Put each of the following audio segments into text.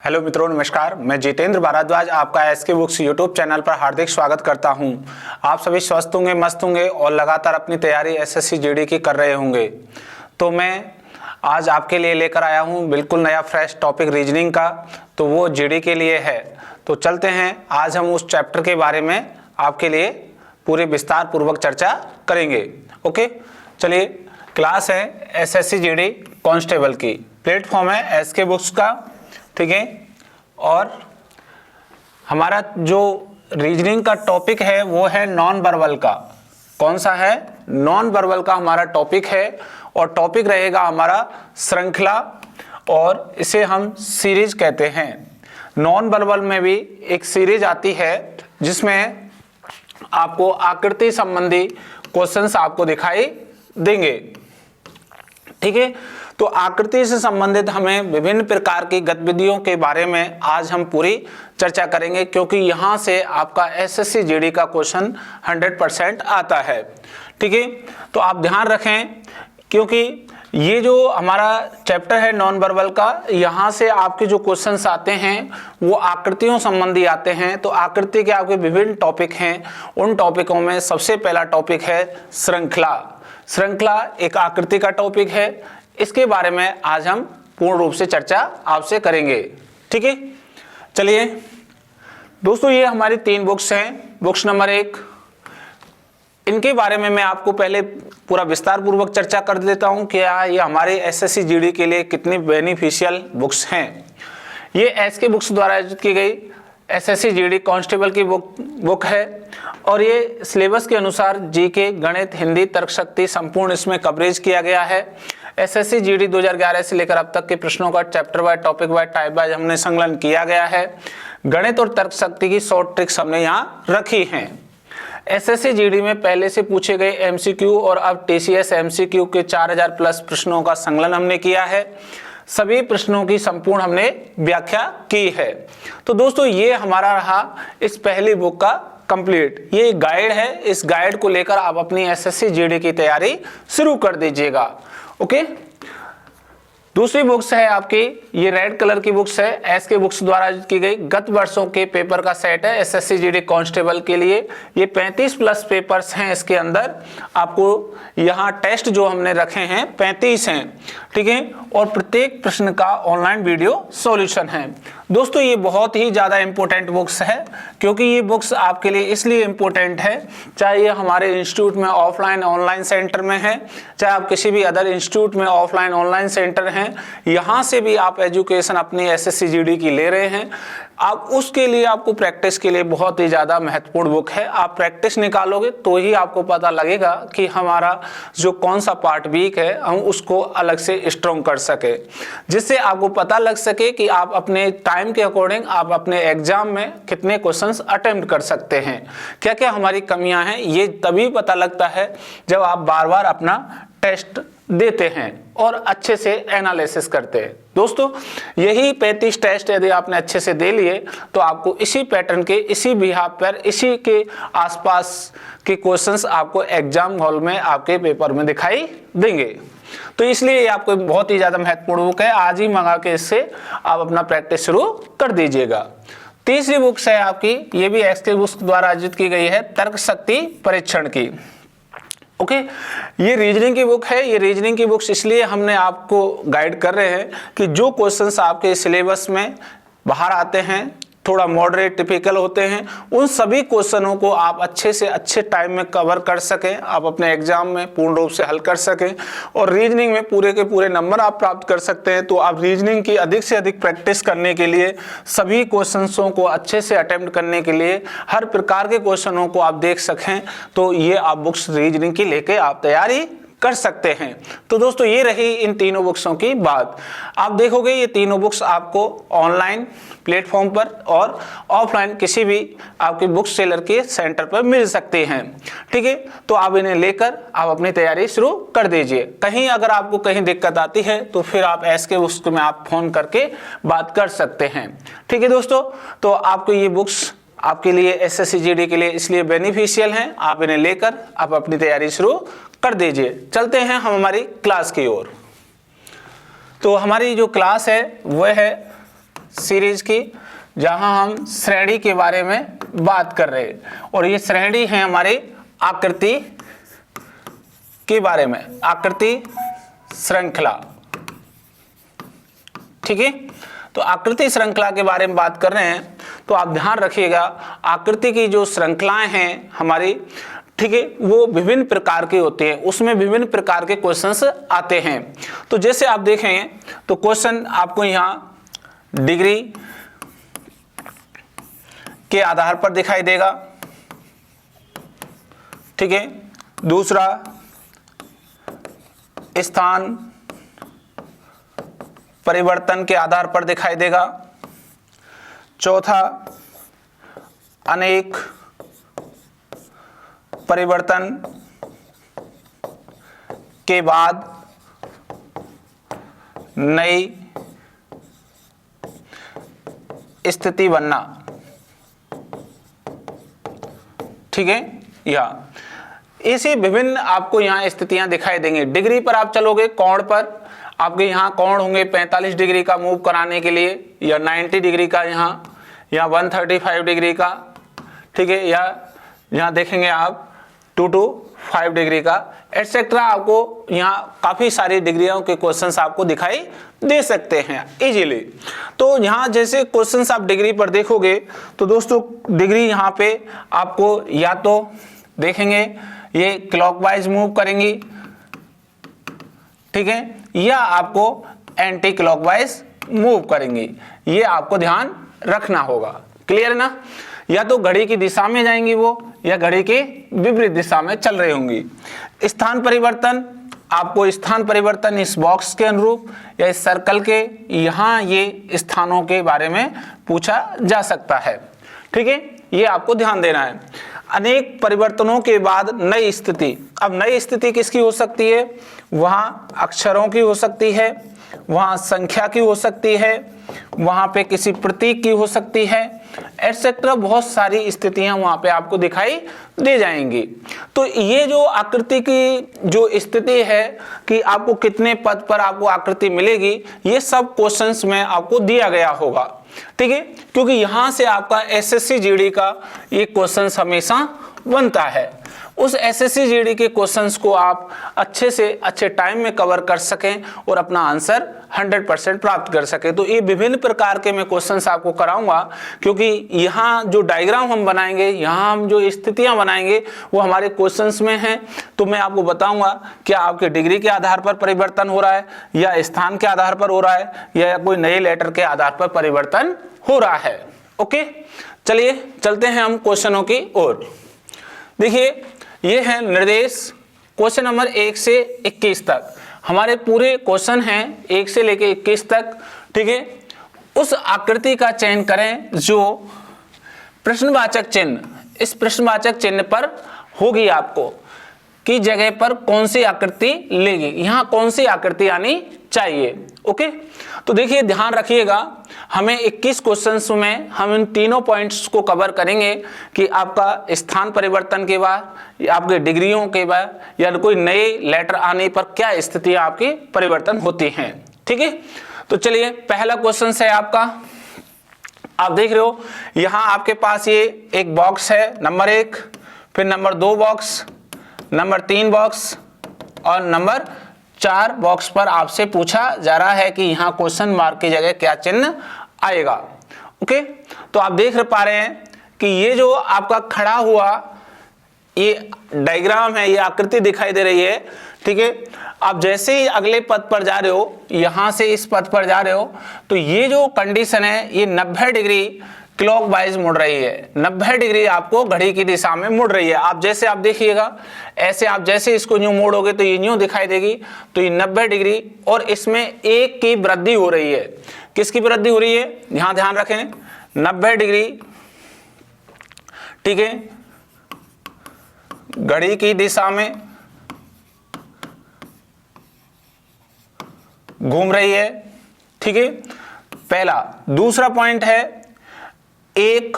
Hello मित्रों, नमस्कार। मैं जितेंद्र भारद्वाज आपका एसके बुक्स यूट्यूब चैनल पर हार्दिक स्वागत करता हूं। आप सभी स्वस्थ होंगे, मस्त होंगे और लगातार अपनी तैयारी एसएससी जीडी की कर रहे होंगे। तो मैं आज आपके लिए लेकर आया हूं बिल्कुल नया फ्रेश टॉपिक रीजनिंग का, तो वो जीडी के लिए है। तो चलते हैं, आज हम उस चैप्टर के बारे में आपके लिए पूरे विस्तार पूर्वक चर्चा करेंगे। ओके, चलिए। क्लास है एसएससी जीडी कांस्टेबल की, प्लेटफॉर्म है एसके बुक्स का, ठीक है। और हमारा जो रीजनिंग का टॉपिक है वो है नॉन वर्बल का। कौन सा है? नॉन वर्बल का हमारा टॉपिक है। और टॉपिक रहेगा हमारा श्रृंखला, और इसे हम सीरीज कहते हैं। नॉन वर्बल में भी एक सीरीज आती है जिसमें आपको आकृति संबंधी क्वेश्चंस आपको दिखाई देंगे, ठीक है। तो आकृति से संबंधित हमें विभिन्न प्रकार की गतिविधियों के बारे में आज हम पूरी चर्चा करेंगे, क्योंकि यहाँ से आपका एसएससी जीडी का क्वेश्चन 100% आता है, ठीक है। तो आप ध्यान रखें, क्योंकि ये जो हमारा चैप्टर है नॉन वर्बल का, यहाँ से आपके जो क्वेश्चंस आते हैं वो आकृतियों संबंधी आते हैं। तो आकृति के आपके विभिन्न टॉपिक हैं, उन टॉपिकों में सबसे पहला टॉपिक है श्रृंखला। श्रृंखला एक आकृति का टॉपिक है, इसके बारे में आज हम पूर्ण रूप से चर्चा आपसे करेंगे, ठीक है। चलिए दोस्तों, ये हमारी 3 बुक्स हैं। बुक्स नंबर 1, इनके बारे में मैं आपको पहले पूरा विस्तार पूर्वक चर्चा कर देता हूं कि ये हमारे एसएससी जीडी के लिए कितनी बेनिफिशियल बुक्स हैं। ये एसके बुक्स द्वारा आयोजित की गई एसएससी जीडी कांस्टेबल की बुक है, और ये सिलेबस के अनुसार जीके, गणित, हिंदी, तर्कशक्ति संपूर्ण इसमें कवरेज किया गया है। एसएससी जीडी 2011 से लेकर अब तक के प्रश्नों का chapter wise, topic wise, type wise हमने संकलन किया गया है। गणित और तर्कशक्ति की शॉर्ट ट्रिक्स हमने यहाँ रखी हैं। एसएससी जीडी में पहले से पूछे गए एमसीक्यू और अब टीसीएस एमसीक्यू के 4000 प्लस प्रश्नों का संकलन हमने किया है। सभी प्रश्नों की संपूर्ण हमने व्याख्या की है। तो दोस्तों, ये हमारा रहा इस पहली बुक का कंप्लीट। ये एक गाइड है, इस गाइड को लेकर आप अपनी एसएससी जीडी की तैयारी शुरू कर दीजिएगा। ओके, दूसरी बुक्स है आपकी, ये रेड कलर की बुक्स है, एसके बुक्स द्वारा की गई गत वर्षों के पेपर का सेट है एसएससी जीडी कांस्टेबल के लिए। ये 35 प्लस पेपर्स हैं। इसके अंदर आपको यहाँ टेस्ट जो हमने रखे हैं 35 हैं, ठीक है। और प्रत्येक प्रश्न का ऑनलाइन वीडियो सॉल्यूशन है। दोस्तों, ये बहुत ही ज़्यादा इंपॉर्टेंट बुक्स है, क्योंकि ये बुक्स आपके लिए इसलिए इम्पोर्टेंट है, चाहे ये हमारे इंस्टीट्यूट में ऑफलाइन ऑनलाइन सेंटर में है, चाहे आप किसी भी अदर इंस्टीट्यूट में ऑफलाइन ऑनलाइन सेंटर हैं, यहाँ से भी आप एजुकेशन अपनी एसएससी जीडी की ले रहे हैं, आप उसके लिए आपको प्रैक्टिस के लिए बहुत ही ज़्यादा महत्वपूर्ण बुक है। आप प्रैक्टिस निकालोगे तो ही आपको पता लगेगा कि हमारा जो कौन सा पार्ट वीक है हम उसको अलग से स्ट्रॉन्ग कर सके, जिससे आपको पता लग सके कि आप अपने टाइम के अकॉर्डिंग आप अपने एग्जाम में कितने क्वेश्चंस अटेम्प्ट कर सकते हैं, क्या क्या हमारी कमियां हैं। ये तभी पता लगता है जब आप बार बार अपना टेस्ट देते हैं और अच्छे से एनालिसिस करते हैं। दोस्तों, यही 35 टेस्ट यदि आपने अच्छे से दे लिए तो आपको इसी पैटर्न के, इसी बिहाफ पर, इसी के आसपास के क्वेश्चंस आपको एग्जाम हॉल में आपके पेपर में दिखाई देंगे। तो इसलिए ये आपको बहुत ही ज़्यादा महत्वपूर्ण बुक है। आज ही मंगा के इससे आप अपना प्रैक्टिस शुरू कर दीजिएगा। तीसरी बुक्स है आपकी, ये भी एसके बुक्स द्वारा आयोजित की गई है, तर्क शक्ति परीक्षण की। ओके, ये रीजनिंग की बुक है। ये रीजनिंग की बुक्स इसलिए हमने आपको गाइड कर रहे हैं कि जो क्वेश्चंस आपके सिलेबस में बाहर आते हैं, थोड़ा मॉडरेट टिपिकल होते हैं, उन सभी क्वेश्चनों को आप अच्छे से अच्छे टाइम में कवर कर सकें, आप अपने एग्जाम में पूर्ण रूप से हल कर सकें और रीजनिंग में पूरे के पूरे नंबर आप प्राप्त कर सकते हैं। तो आप रीजनिंग की अधिक से अधिक प्रैक्टिस करने के लिए, सभी क्वेश्चंसों को अच्छे से अटेम्प्ट करने के लिए, हर प्रकार के क्वेश्चनों को आप देख सकें, तो ये आप बुक्स रीजनिंग की लेके आप तैयारी कर सकते हैं। तो दोस्तों, ये रही इन तीनों बुक्सों की बात। आप देखोगे ये तीनों बुक्स आपको ऑनलाइन प्लेटफॉर्म पर और ऑफलाइन किसी भी आपके बुक सेलर के सेंटर पर मिल सकते हैं, ठीक है। तो आप इन्हें लेकर आप अपनी तैयारी शुरू कर दीजिए। कहीं अगर आपको कहीं दिक्कत आती है तो फिर आप एसके बुक्स में आप फोन करके बात कर सकते हैं, ठीक है दोस्तों। तो आपको ये बुक्स आपके लिए एसएससी जीडी के लिए इसलिए बेनिफिशियल हैं, आप इन्हें लेकर आप अपनी तैयारी शुरू कर दीजिए। चलते हैं हम हमारी क्लास की ओर। तो हमारी जो क्लास है वह है सीरीज की, जहां हम श्रेणी के बारे में बात कर रहे हैं। और ये श्रेणी है हमारी आकृति के बारे में, आकृति श्रृंखला। ठीक है, तो आकृति श्रृंखला के बारे में बात कर रहे हैं। तो आप ध्यान रखिएगा, आकृति की जो श्रृंखलाएं हैं हमारी, ठीक है, वो विभिन्न प्रकार के होते हैं, उसमें विभिन्न प्रकार के क्वेश्चंस आते हैं। तो जैसे आप देखेंगे तो क्वेश्चन आपको यहां डिग्री के आधार पर दिखाई देगा। ठीक है, दूसरा स्थान परिवर्तन के आधार पर दिखाई देगा। चौथा अनेक परिवर्तन के बाद नई स्थिति बनना। ठीक है, या ऐसी विभिन्न आपको यहां स्थितियां दिखाई देंगी। डिग्री पर आप चलोगे, कोण पर आपके यहाँ कोण होंगे 45 डिग्री का मूव कराने के लिए, या 90 डिग्री का, यहाँ 135 डिग्री का। ठीक है, या यहाँ देखेंगे आप 2 to 5 डिग्री का, एटसेट्रा। आपको यहाँ काफ़ी सारी डिग्रियों के क्वेश्चंस आपको दिखाई दे सकते हैं इजीली। तो यहाँ जैसे क्वेश्चंस आप डिग्री पर देखोगे तो दोस्तों डिग्री यहाँ पे आपको या तो देखेंगे ये क्लॉकवाइज मूव करेंगी, ठीक है, या आपको एंटी क्लॉकवाइज मूव करेंगी। ये आपको ध्यान रखना होगा। क्लियर ना? या तो घड़ी की दिशा में जाएंगी वो, या घड़ी के विपरीत दिशा में चल रही होंगी। स्थान परिवर्तन, आपको स्थान परिवर्तन इस बॉक्स के अनुरूप या इस सर्कल के यहाँ ये स्थानों के बारे में पूछा जा सकता है। ठीक है, ये आपको ध्यान देना है। अनेक परिवर्तनों के बाद नई स्थिति। अब नई स्थिति किसकी हो सकती है? वहां अक्षरों की हो सकती है, वहां संख्या की हो सकती है, वहां पे किसी प्रतीक की हो सकती है, एटसेट्रा। बहुत सारी स्थितियां वहां पे आपको दिखाई दे जाएंगी। तो ये जो आकृति की जो स्थिति है कि आपको कितने पद पर आपको आकृति मिलेगी, ये सब क्वेश्चंस में आपको दिया गया होगा। ठीक है, क्योंकि यहां से आपका एसएससी जीडी का ये क्वेश्चंस हमेशा बनता है। उस एसएससी जीडी के क्वेश्चंस को आप अच्छे से अच्छे टाइम में कवर कर सकें और अपना आंसर 100% प्राप्त कर सकें। तो ये विभिन्न प्रकार के मैं क्वेश्चंस आपको कराऊंगा, क्योंकि यहाँ जो डायग्राम हम बनाएंगे, यहाँ हम जो स्थितियां बनाएंगे वो हमारे क्वेश्चंस में हैं। तो मैं आपको बताऊंगा क्या आपके डिग्री के आधार पर परिवर्तन हो रहा है, या स्थान के आधार पर हो रहा है, या कोई नए लेटर के आधार पर परिवर्तन हो रहा है। ओके, चलिए चलते हैं हम क्वेश्चनों की ओर। देखिए, ये है निर्देश क्वेश्चन नंबर 1 से 21 तक। हमारे पूरे क्वेश्चन हैं 1 से लेके 21 तक। ठीक है, उस आकृति का चयन करें जो प्रश्नवाचक चिन्ह, इस प्रश्नवाचक चिन्ह पर होगी आपको की जगह पर कौन सी आकृति लेगी, यहाँ कौन सी आकृति आनी चाहिए। ओके, तो देखिए ध्यान रखिएगा, हमें 21 क्वेश्चंस में हम इन तीनों पॉइंट्स को कवर करेंगे कि आपका स्थान परिवर्तन के बाद, आपके डिग्रियों के बाद, या कोई नए लेटर आने पर क्या स्थितियां आपकी परिवर्तन होती हैं। ठीक है, तो चलिए पहला क्वेश्चन है आपका। आप देख रहे हो यहाँ आपके पास ये एक बॉक्स है, नंबर 1, फिर नंबर 2 बॉक्स, नंबर 3 बॉक्स और नंबर 4 बॉक्स पर आपसे पूछा जा रहा है कि यहाँ क्वेश्चन मार्क की जगह क्या चिन्ह आएगा। ओके, तो आप देख पा रहे हैं कि ये जो आपका खड़ा हुआ ये डायग्राम है, ये आकृति दिखाई दे रही है। ठीक है, आप जैसे ही अगले पद पर जा रहे हो, यहां से इस पद पर जा रहे हो, तो ये जो कंडीशन है ये 90 डिग्री क्लॉकवाइज मुड़ रही है। 90 डिग्री आपको घड़ी की दिशा में मुड़ रही है। आप जैसे आप देखिएगा, ऐसे आप जैसे इसको न्यू मोड़ोगे तो ये न्यू दिखाई देगी। तो ये 90 डिग्री और इसमें 1 की वृद्धि हो रही है। किसकी वृद्धि हो रही है? यहां ध्यान रखें, 90 डिग्री, ठीक है, घड़ी की दिशा में घूम रही है। ठीक है, पहला। दूसरा पॉइंट है, एक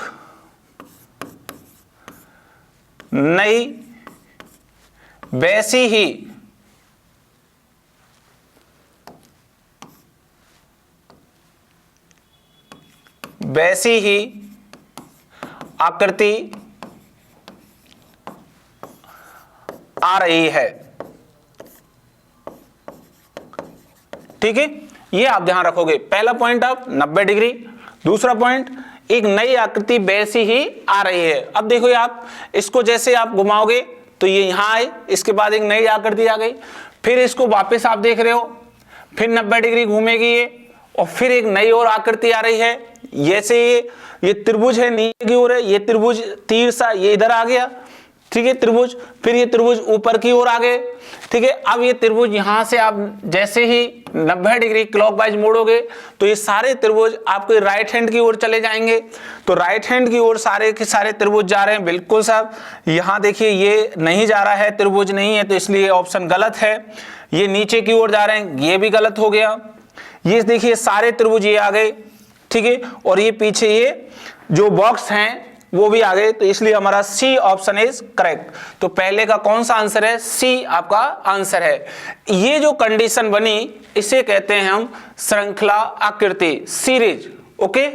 नई वैसी ही वैसी ही आकृति आ रही है। ठीक है, ये आप ध्यान रखोगे। पहला पॉइंट आप 90 डिग्री, दूसरा पॉइंट एक नई आकृति वैसी ही आ रही है। अब देखो आप इसको जैसे आप घुमाओगे तो ये यहां आए, इसके बाद एक नई आकृति आ गई, फिर इसको वापस आप देख रहे हो, फिर 90 डिग्री घूमेगी ये, और फिर एक नई और आकृति आ रही है। जैसे ये त्रिभुज है नीचे की ओर है, ये त्रिभुज तीर सा ये इधर आ गया, ठीक है त्रिभुज, फिर ये त्रिभुज ऊपर की ओर आ गए। ठीक है, अब ये त्रिभुज यहां से आप जैसे ही 90 डिग्री क्लॉकवाइज मोड़ोगे तो ये सारे त्रिभुज आपके राइट हैंड की ओर चले जाएंगे। तो राइट हैंड की ओर सारे के सारे त्रिभुज जा रहे हैं। बिल्कुल साहब, यहां देखिए ये नहीं जा रहा है, त्रिभुज नहीं है, तो इसलिए ऑप्शन गलत है। ये नीचे की ओर जा रहे हैं, ये भी गलत हो गया। ये देखिए सारे त्रिभुज ये आ गए, ठीक है, और ये पीछे ये जो बॉक्स हैं वो भी आ गए, तो इसलिए हमारा सी ऑप्शन इज करेक्ट। तो पहले का कौन सा आंसर है? सी आपका आंसर है। ये जो कंडीशन बनी इसे कहते हैं हम श्रृंखला आकृति, सीरीज। ओके,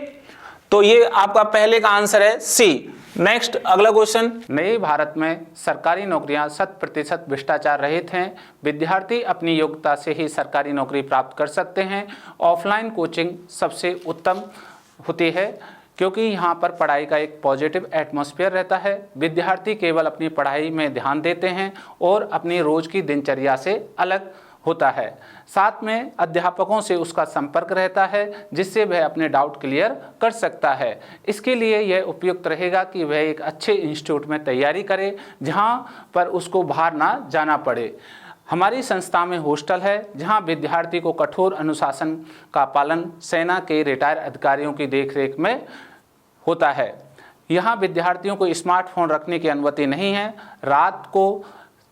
तो ये आपका पहले का आंसर है सी। नेक्स्ट अगला क्वेश्चन, नए भारत में सरकारी नौकरियां 100% भ्रष्टाचार रहित हैं। विद्यार्थी अपनी योग्यता से ही सरकारी नौकरी प्राप्त कर सकते हैं। ऑफलाइन कोचिंग सबसे उत्तम होती है क्योंकि यहाँ पर पढ़ाई का एक पॉजिटिव एटमॉस्फेयर रहता है। विद्यार्थी केवल अपनी पढ़ाई में ध्यान देते हैं और अपनी रोज की दिनचर्या से अलग होता है। साथ में अध्यापकों से उसका संपर्क रहता है जिससे वह अपने डाउट क्लियर कर सकता है। इसके लिए यह उपयुक्त रहेगा कि वह एक अच्छे इंस्टीट्यूट में तैयारी करे जहाँ पर उसको बाहर ना जाना पड़े। हमारी संस्था में हॉस्टल है जहां विद्यार्थी को कठोर अनुशासन का पालन सेना के रिटायर अधिकारियों की देखरेख में होता है। यहां विद्यार्थियों को स्मार्टफोन रखने की अनुमति नहीं है। रात को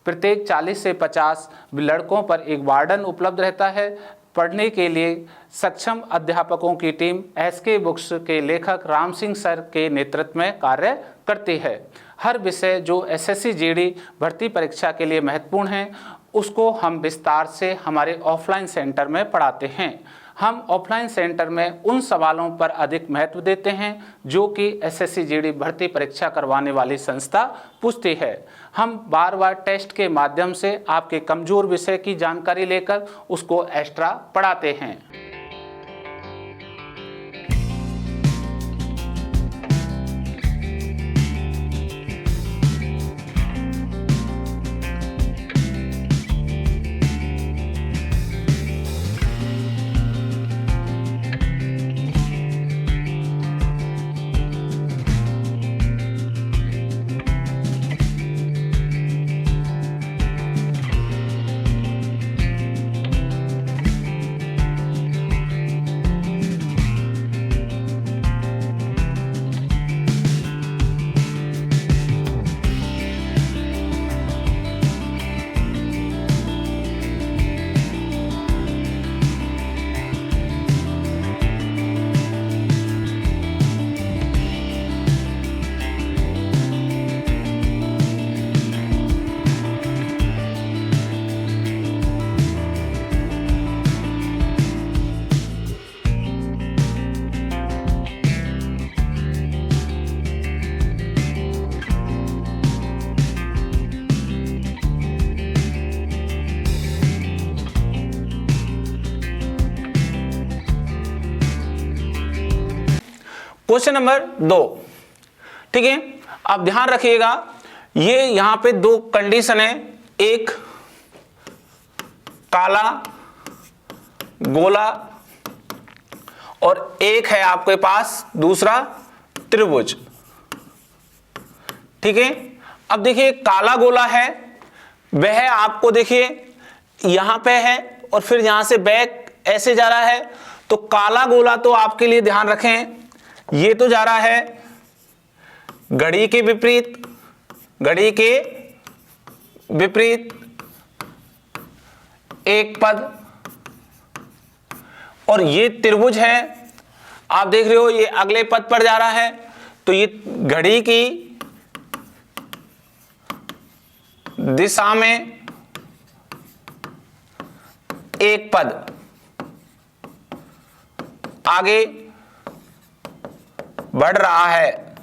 प्रत्येक 40 से 50 लड़कों पर एक वार्डन उपलब्ध रहता है। पढ़ने के लिए सक्षम अध्यापकों की टीम एसके बुक्स के लेखक राम सिंह सर के नेतृत्व में कार्य करती है। हर विषय जो एसएससी जीडी भर्ती परीक्षा के लिए महत्वपूर्ण है उसको हम विस्तार से हमारे ऑफलाइन सेंटर में पढ़ाते हैं। हम ऑफलाइन सेंटर में उन सवालों पर अधिक महत्व देते हैं जो कि एसएससी जीडी भर्ती परीक्षा करवाने वाली संस्था पूछती है। हम बार बार टेस्ट के माध्यम से आपके कमजोर विषय की जानकारी लेकर उसको एक्स्ट्रा पढ़ाते हैं। क्वेश्चन नंबर 2, ठीक है, आप ध्यान रखिएगा। ये यहां पे दो कंडीशन है, एक काला गोला और एक है आपके पास दूसरा त्रिभुज। ठीक है, अब देखिए काला गोला है वह आपको देखिए यहां पे है और फिर यहां से बैक ऐसे जा रहा है। तो काला गोला तो आपके लिए ध्यान रखें, ये तो जा रहा है घड़ी के विपरीत, घड़ी के विपरीत एक पद, और ये त्रिभुज है आप देख रहे हो ये अगले पद पर जा रहा है। तो ये घड़ी की दिशा में एक पद, आगे बढ़ रहा है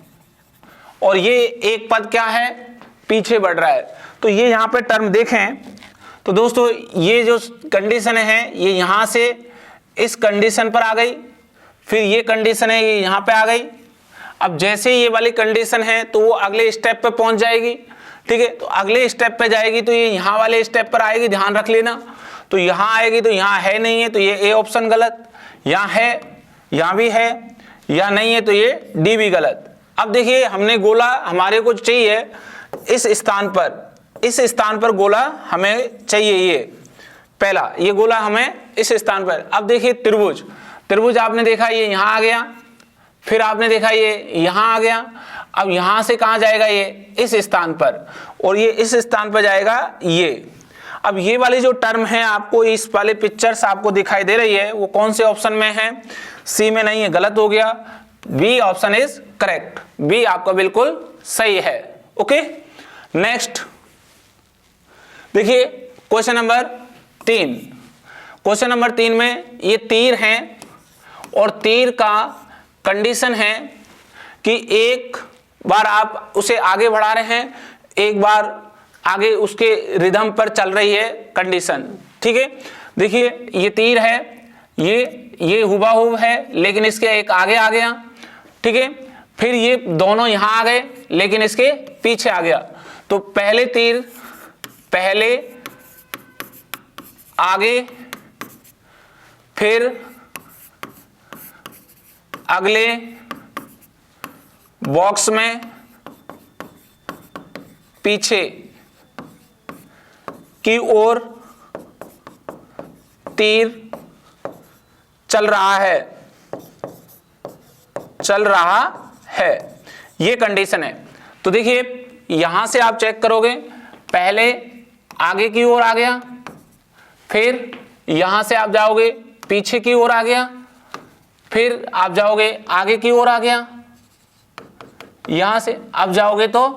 और ये एक पद क्या है, पीछे बढ़ रहा है। तो ये यहाँ पे टर्म देखें तो दोस्तों ये जो कंडीशन है ये यहाँ से इस कंडीशन पर आ गई, फिर ये कंडीशन है ये यहाँ पे आ गई। अब जैसे ये वाली कंडीशन है तो वो अगले स्टेप पे पहुंच जाएगी, ठीक है। तो अगले स्टेप पे जाएगी तो ये यहाँ वाले स्टेप पर आएगी, ध्यान रख लेना। तो यहाँ आएगी तो यहाँ है नहीं है तो ये ए ऑप्शन गलत, यहाँ है, यहाँ भी है, या नहीं है तो ये डी भी गलत। अब देखिए हमने गोला हमारे को चाहिए इस स्थान पर गोला हमें चाहिए, ये पहला ये गोला हमें इस स्थान पर। अब देखिए त्रिभुज आपने देखा ये यहाँ आ गया, फिर आपने देखा ये यहाँ आ गया। अब यहाँ से कहाँ जाएगा, ये इस स्थान पर, और ये इस स्थान पर जाएगा ये। अब ये वाली जो टर्म है आपको इस वाले पिक्चर्स आपको दिखाई दे रही है वो कौन से ऑप्शन में है, सी में नहीं है, गलत हो गया। B option is correct, B आपका बिल्कुल सही है। ओके नेक्स्ट देखिए क्वेश्चन नंबर 3। क्वेश्चन नंबर 3 में ये तीर हैं और तीर का कंडीशन है कि एक बार आप उसे आगे बढ़ा रहे हैं, एक बार आगे उसके रिदम पर चल रही है कंडीशन, ठीक है। देखिए ये तीर है, ये हुबहू है लेकिन इसके एक आगे आ गया, ठीक है। फिर ये दोनों यहां आ गए लेकिन इसके पीछे आ गया। तो पहले तीर पहले आगे, फिर अगले बॉक्स में पीछे की ओर तीर चल रहा है, ये कंडीशन है। तो देखिए यहां से आप चेक करोगे, पहले आगे की ओर आ गया, फिर यहां से आप जाओगे पीछे की ओर आ गया, फिर आप जाओगे आगे की ओर आ गया, यहां से आप जाओगे तो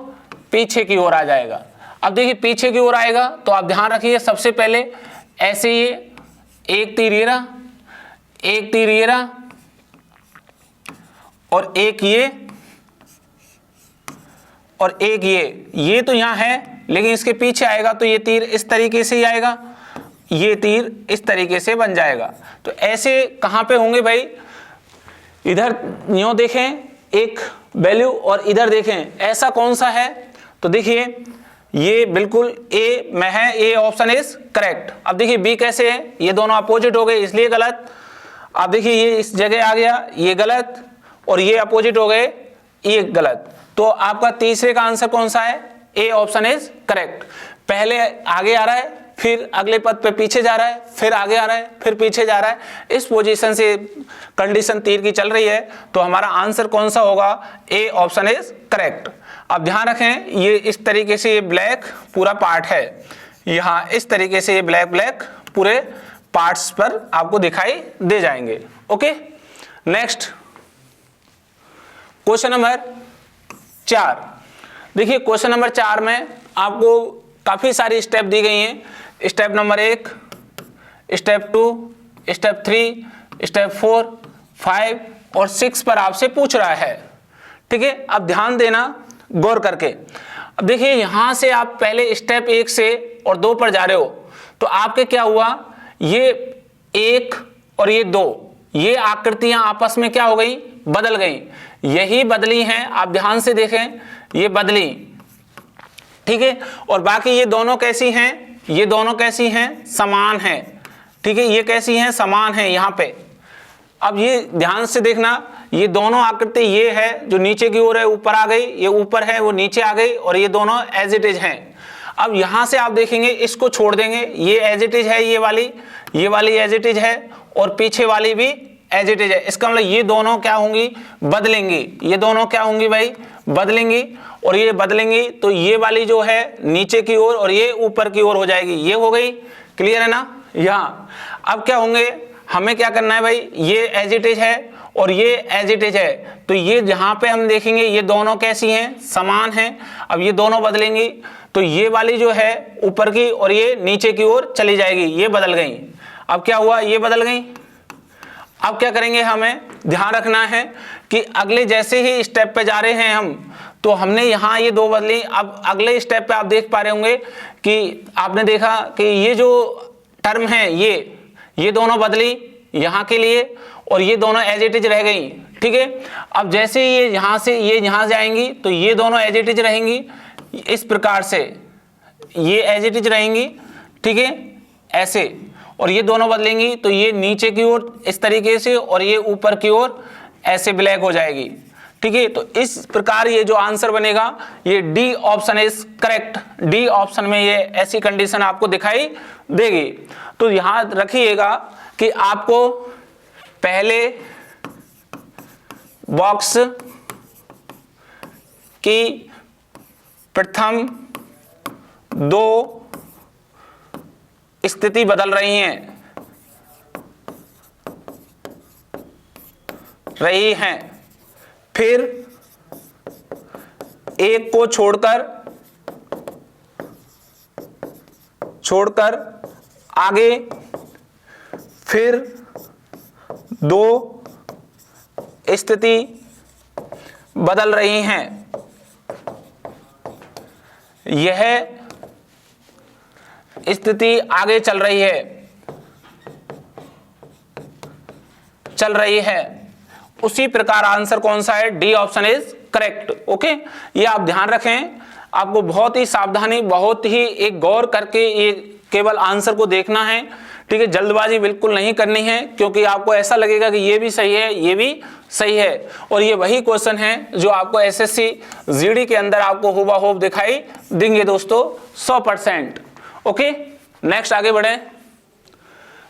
पीछे की ओर आ जाएगा। अब देखिए पीछे की ओर आएगा तो आप ध्यान रखिए, सबसे पहले ऐसे ये एक तीर ये रहा, एक तीर ये रहा और एक ये और एक ये तो यहां है लेकिन इसके पीछे आएगा तो ये तीर इस तरीके से ही आएगा, ये तीर इस तरीके से बन जाएगा। तो ऐसे कहां पे होंगे भाई, इधर यूं देखें एक वैल्यू और इधर देखें ऐसा कौन सा है। तो देखिए ये बिल्कुल ए में है, ए ऑप्शन इज करेक्ट। अब देखिए बी कैसे है, ये दोनों अपोजिट हो गए इसलिए गलत। अब देखिए ये इस जगह आ गया, ये गलत, और ये अपोजिट हो गए, ये गलत। तो आपका तीसरे का आंसर कौन सा है, ए ऑप्शन इज करेक्ट। पहले आगे आ रहा है, फिर अगले पद पे पीछे जा रहा है, फिर आगे आ रहा है, फिर पीछे जा रहा है, इस पोजीशन से कंडीशन तीर की चल रही है। तो हमारा आंसर कौन सा होगा, ए ऑप्शन इज करेक्ट। अब ध्यान रखें ये इस तरीके से ये ब्लैक पूरा पार्ट है, यहाँ इस तरीके से ये ब्लैक पूरे पार्ट्स पर आपको दिखाई दे जाएंगे। Okay next question number 4। देखिए क्वेश्चन नंबर 4 में आपको काफी सारी स्टेप दी गई हैं। Step number 1, step 2, step 3, step 4, 5 और 6 पर आपसे पूछ रहा है, ठीक है। अब ध्यान देना गौर करके। अब देखिए यहां से आप पहले स्टेप 1 से और 2 पर जा रहे हो तो आपके क्या हुआ, ये 1 और ये 2 ये आकृतियां आपस में क्या हो गई, बदल गई। यही बदली हैं, आप ध्यान से देखें ये बदली, ठीक है। और बाकी ये दोनों कैसी हैं, ये दोनों कैसी हैं, समान हैं, ठीक है। ये कैसी हैं, समान हैं यहाँ पे। अब ये ध्यान से देखना, ये दोनों आकृति ये है जो नीचे की ओर है ऊपर आ गई, ये ऊपर है वो नीचे आ गई, और ये दोनों एज इट इज हैं। अब यहां से आप देखेंगे इसको छोड़ देंगे, ये एज इट इज है, ये वाली एज इट इज है, और पीछे वाली भी एज इट इज है। इसका मतलब ये दोनों क्या होंगी, बदलेंगी। ये दोनों क्या होंगी भाई, बदलेंगी। और ये बदलेंगी तो ये वाली जो है नीचे की ओर और ये ऊपर की ओर हो जाएगी, ये हो गई। क्लियर है ना। यहाँ अब क्या होंगे, हमें क्या करना है भाई, ये एज इट इज है और ये एज इट इज है। तो ये जहां पे हम देखेंगे ये दोनों कैसी हैं, समान हैं। अब ये दोनों बदलेंगी तो ये वाली जो है ऊपर की और ये नीचे की ओर चली जाएगी, ये बदल गई। अब क्या हुआ, ये बदल गई। अब क्या करेंगे, हमें ध्यान रखना है कि अगले जैसे ही स्टेप पे जा रहे हैं हम, तो हमने यहाँ ये दो बदली। अब अगले स्टेप पे आप देख पा रहे होंगे कि आपने देखा कि ये जो टर्म है ये दोनों बदली यहाँ के लिए, और ये दोनों एज इट इज रह गई। ठीक है, अब जैसे ये यहाँ से ये यहाँ जाएंगी तो ये दोनों एज इट इज रहेंगी इस प्रकार से, ये एज इट इज रहेंगी। ठीक है, ऐसे, और ये दोनों बदलेंगी तो ये नीचे की ओर इस तरीके से और ये ऊपर की ओर ऐसे ब्लैक हो जाएगी। ठीक है, तो इस प्रकार ये जो आंसर बनेगा ये D option is correct. D option में ये ऐसी कंडीशन आपको दिखाई देगी। तो यहां रखिएगा कि आपको पहले बॉक्स की प्रथम दो स्थिति बदल रही हैं, फिर एक को छोड़कर आगे फिर दो स्थिति बदल रही हैं। यह स्थिति आगे चल रही है। उसी प्रकार आंसर कौन सा है? D option is correct. Okay, ये आप ध्यान रखें, आपको बहुत ही सावधानी, बहुत ही एक गौर करके ये केवल आंसर को देखना है। ठीक है, जल्दबाजी बिल्कुल नहीं करनी है, क्योंकि आपको ऐसा लगेगा कि ये भी सही है, ये भी सही है, और ये वही क्वेश्चन है जो आपको एसएससी जीडी के अंदर आपको हुबहू दिखाई देंगे दोस्तों 100%। ओके, नेक्स्ट आगे बढ़े।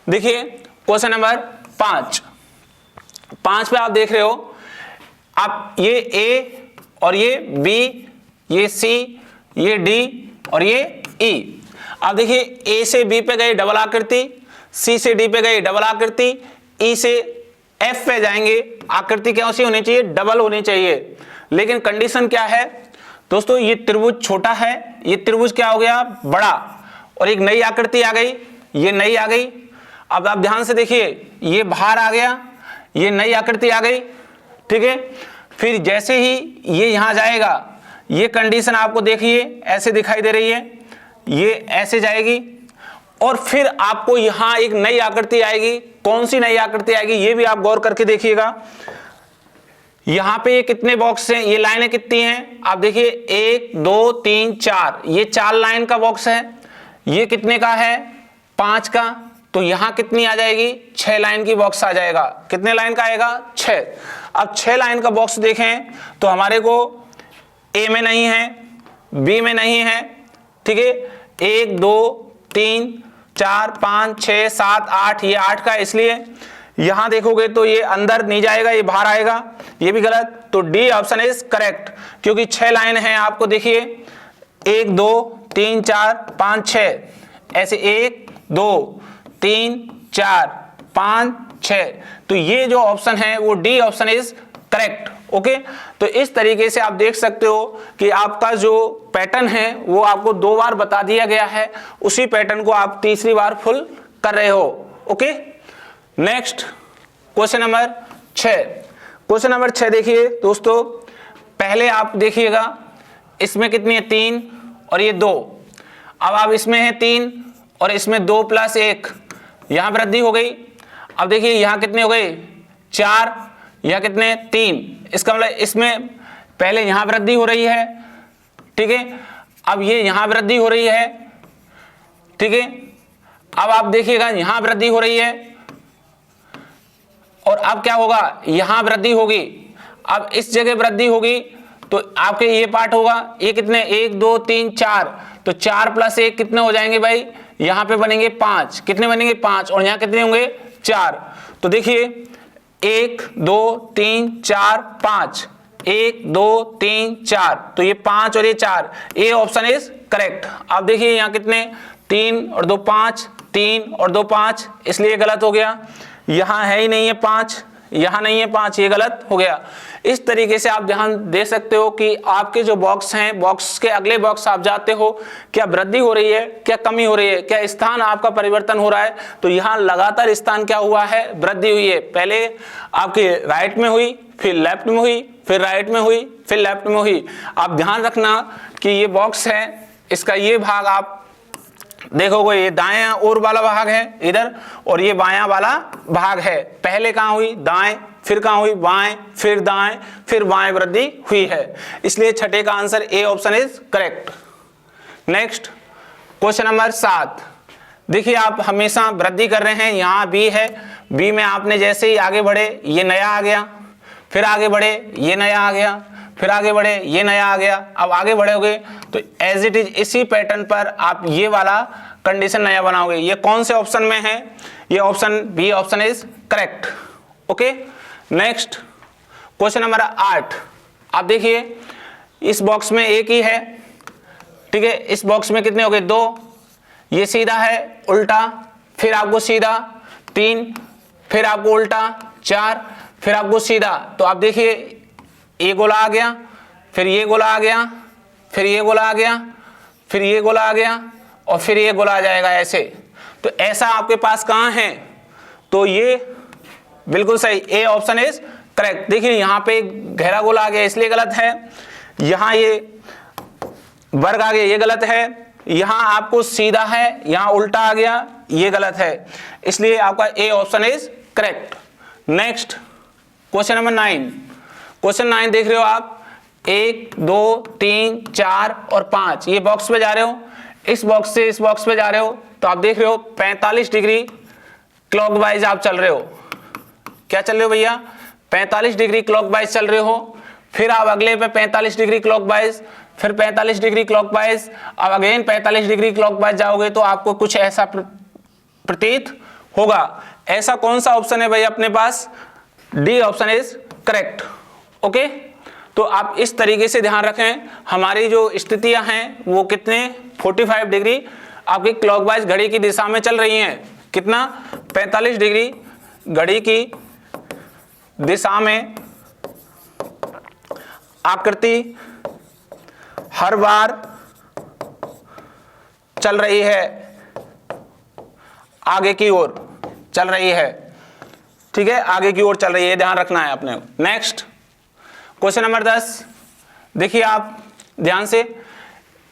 देखिए क्वेश्चन नंबर 5 पे आप देख रहे हो, आप ये ए और ये बी, ये सी, ये डी और ये ई। आप देखिए ए से बी पे गए डबल आकृति, सी से डी पे गए डबल आकृति, ई से एफ पे जाएंगे, आकृति कैसी होनी चाहिए? डबल होनी चाहिए। लेकिन कंडीशन क्या है दोस्तों? ये त्रिभुज छोटा है, ये त्रिभुज क्या हो गया? बड़ा, और एक नई आकृति आ गई, ये नई आ गई। अब आप ध्यान से देखिए, ये बाहर आ गया, ये नई आकृति आ गई। ठीक है, फिर जैसे ही ये यहां जाएगा, ये कंडीशन आपको देखिए ऐसे दिखाई दे रही है, ये ऐसे जाएगी, और फिर आपको यहां एक नई आकृति आएगी। कौन सी नई आकृति आएगी ये भी आप गौर करके देखिएगा। यहां पे ये कितने बॉक्स हैं, ये लाइनें कितनी हैं? आप देखिए 1 2 3 4, ये 4 लाइन का बॉक्स है। ये कितने का है? 5 का। तो यहां कितनी आ जाएगी? 6 लाइन की बॉक्स आ जाएगा। कितने लाइन का आएगा? 6। अब 6 लाइन का बॉक्स देखें तो हमारे को ए में नहीं है, बी में नहीं है। ठीक है, 1 2 3 4 5 6 7 8, ये 8 का, इसलिए यहां देखोगे तो ये अंदर नहीं जाएगा, ये बाहर आएगा, ये भी गलत। तो डी ऑप्शन इज करेक्ट, क्योंकि 6 लाइन है। आपको देखिए 1 2 3 4 5 6, ऐसे 1 2 3 4 5 6, तो ये जो ऑप्शन है वो D option is correct. Okay, तो इस तरीके से आप देख सकते हो कि आपका जो पैटर्न है वो आपको 2 बार बता दिया गया है, उसी पैटर्न को आप तीसरी बार फुल कर रहे हो। Okay, next question number 6। Question number 6 देखिए दोस्तों, पहले आप देखिएगा इसमें कितनी है? 3 और ये 2। अब आप इसमें है 3 और इसमें 2 + 1, यहां वृद्धि हो गई। अब देखिए यहां कितने हो गए? 4, यहां कितने? 3। इसका मतलब इसमें पहले यहां वृद्धि हो रही है। ठीक है, अब ये यहां वृद्धि हो रही है। ठीक है, अब आप देखिएगा यहां वृद्धि हो रही है, और अब क्या होगा? यहां वृद्धि होगी। अब इस जगह वृद्धि होगी तो आपके ये पार्ट होगा, ये कितने? 1 2 3 4, तो 4 + 1 कितने हो जाएंगे भाई? यहां पे बनेंगे 5। कितने बनेंगे? 5, और यहां कितने होंगे? 4। तो देखिए 1 2 3 4 5, 1 2 3 4, तो ये 5 और ये 4, ए ऑप्शन इज करेक्ट। आप देखिए यहाँ कितने? 3 और 2 5, 3 और 2 5, इसलिए गलत हो गया। यहाँ है ही नहीं है 5, यहाँ नहीं है 5, ये गलत हो गया। इस तरीके से आप ध्यान दे सकते हो कि आपके जो बॉक्स हैं, बॉक्स के अगले बॉक्स आप जाते हो, क्या वृद्धि हो रही है, क्या कमी हो रही है, क्या स्थान आपका परिवर्तन हो रहा है। तो यहाँ लगातार स्थान क्या हुआ है, वृद्धि हुई है। पहले आपके राइट में हुई, फिर लेफ्ट में हुई, फिर राइट में हुई, फिर लेफ्ट में हुई। आप ध्यान रखना कि ये बॉक्स है, इसका ये भाग आप देखोगे, ये दाएं ओर वाला भाग है इधर, और ये बायां वाला भाग है। पहले कहाँ हुई, दाएं, फिर कहाँ हुई, बाएं, फिर दाएं, फिर बाएं वृद्धि हुई है। इसलिए छठे का answer A option is correct. Next question number 7। देखिए आप हमेशा वृद्धि कर रहे हैं, यहाँ बी है, बी में आपने जैसे ही आगे बढ़े ये नया आ गया, फिर आगे बढ़े ये नया आ गया, फिर आगे बढ़े ये नया आ गया। अब आगे बढ़ोगे तो एज इट इज इसी पैटर्न पर आप ये वाला कंडीशन नया बनाओगे। ये कौन से ऑप्शन में है, ये option B option is correct. Okay, next question number 8। आप देखिए इस बॉक्स में एक ही है, ठीक है, इस बॉक्स में कितने हो गए, 2, ये सीधा है उल्टा, फिर आपको सीधा 3, फिर आपको उल्टा 4, फिर आपको सीधा। तो आप देखिए ये गोला आ गया, फिर ये गोला आ गया, फिर ये गोला आ गया, फिर ये गोला आ गया, और फिर ये गोला आ जाएगा ऐसे। तो ऐसा आपके पास कहाँ है, तो ये बिल्कुल सही, ए ऑप्शन इज करेक्ट। देखिए यहाँ पे एक गहरा गोला आ गया इसलिए गलत है, यहाँ ये वर्ग आ गया ये गलत है, यहाँ आपको सीधा है यहाँ उल्टा आ गया ये गलत है, इसलिए आपका A option is correct. Next question number 9। Question 9 देख रहे हो आप, 1 2 3 4 और 5 ये बॉक्स पे जा रहे हो, इस बॉक्स से इस बॉक्स पे जा रहे हो, तो आप देख रहे हो 45 डिग्री क्लॉकवाइज आप चल रहे हो। क्या चल रहे हो भैया, 45 डिग्री क्लॉकवाइज चल रहे हो। फिर आप अगले पे 45 डिग्री क्लॉकवाइज, फिर 45 डिग्री क्लॉकवाइज, अब अगेन 45 डिग्री क्लॉकवाइज जाओगे तो आपको कुछ ऐसा प्रतीत होगा। ऐसा कौन सा ऑप्शन है भाई अपने पास, D option is correct. Okay, तो आप इस तरीके से ध्यान रखें, हमारी जो स्थितियां हैं वो कितने 45 डिग्री आपकी क्लॉकवाइज घड़ी की दिशा में चल रही हैं। कितना, 45 डिग्री घड़ी की दिशा में आकृति हर बार चल रही है, आगे की ओर चल रही है, ठीक है, आगे की ओर चल रही है, ध्यान रखना है आपने। Next question number 10। देखिए आप ध्यान से,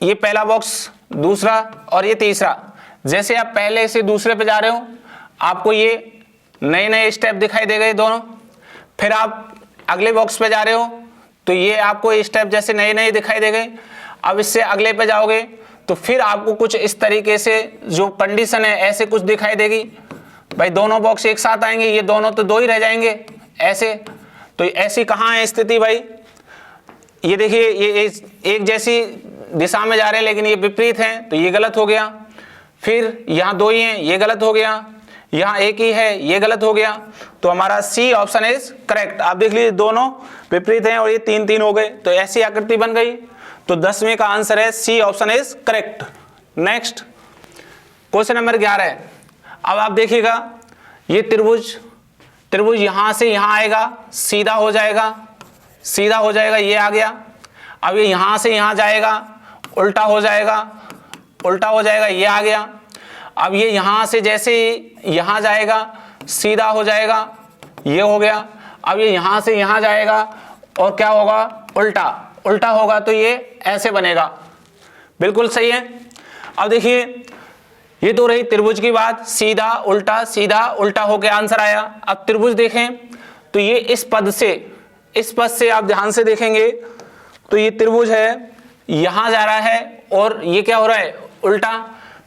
ये पहला बॉक्स, दूसरा और ये तीसरा, जैसे आप पहले से दूसरे पे जा रहे हो आपको ये नए नए स्टेप दिखाई दे गए दोनों, फिर आप अगले बॉक्स पे जा रहे हो तो ये आपको स्टेप जैसे नए नए दिखाई दे गए। अब इससे अगले पे जाओगे तो फिर आपको कुछ इस तरीके से जो कंडीशन है ऐसे कुछ दिखाई देगी। भाई दोनों बॉक्स एक साथ आएंगे, ये दोनों तो 2 ही रह जाएंगे ऐसे। तो ऐसी कहाँ है स्थिति भाई, ये देखिए ये एक जैसी दिशा में जा रहे हैं लेकिन ये विपरीत हैं, तो ये गलत हो गया। फिर यहाँ 2 ही हैं, ये गलत हो गया, यहाँ एक ही है, ये गलत हो गया। तो हमारा सी ऑप्शन इज करेक्ट। आप देख लीजिए दोनों विपरीत हैं और ये 3-3 हो गए, तो ऐसी आकृति बन गई। तो 10वें का आंसर है C option is correct. Next question number 11। अब आप देखिएगा ये त्रिभुज यहाँ से यहाँ आएगा, सीधा हो जाएगा, सीधा हो जाएगा, ये आ गया। अब ये यहाँ से यहाँ जाएगा, उल्टा हो जाएगा, उल्टा हो जाएगा, ये आ गया। अब ये यहाँ से जैसे ही यहाँ जाएगा सीधा हो जाएगा, ये हो गया। अब ये यहाँ से यहाँ जाएगा और क्या होगा, उल्टा, उल्टा होगा तो ये ऐसे बनेगा। बिल्कुल सही है। अब देखिए ये तो रही त्रिभुज की बात, सीधा उल्टा होके आंसर आया। अब त्रिभुज देखें तो ये इस पद से आप ध्यान से देखेंगे तो ये त्रिभुज है, यहाँ जा रहा है और ये क्या हो रहा है, उल्टा।